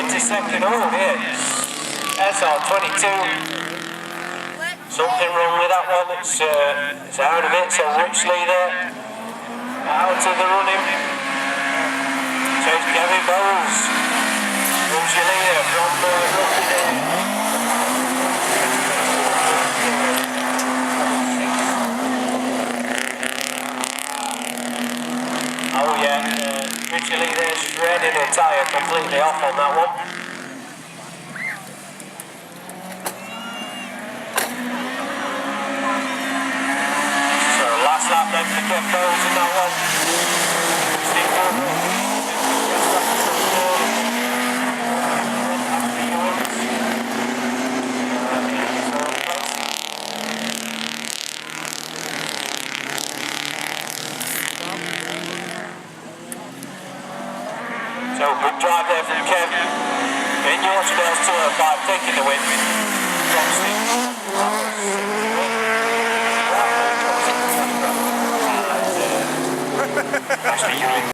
into second. Oh dear. SR22. Something wrong with that one. It's out of it. So Richley there. Out of the running. So it's Gav Buzz. Who's your leader from Nottingham? Oh yeah, Richley there shredding a tyre completely off on that one. So last lap then for Gav Buzz in that one. So good drive there from Kev in your Autograss 205, taking the win.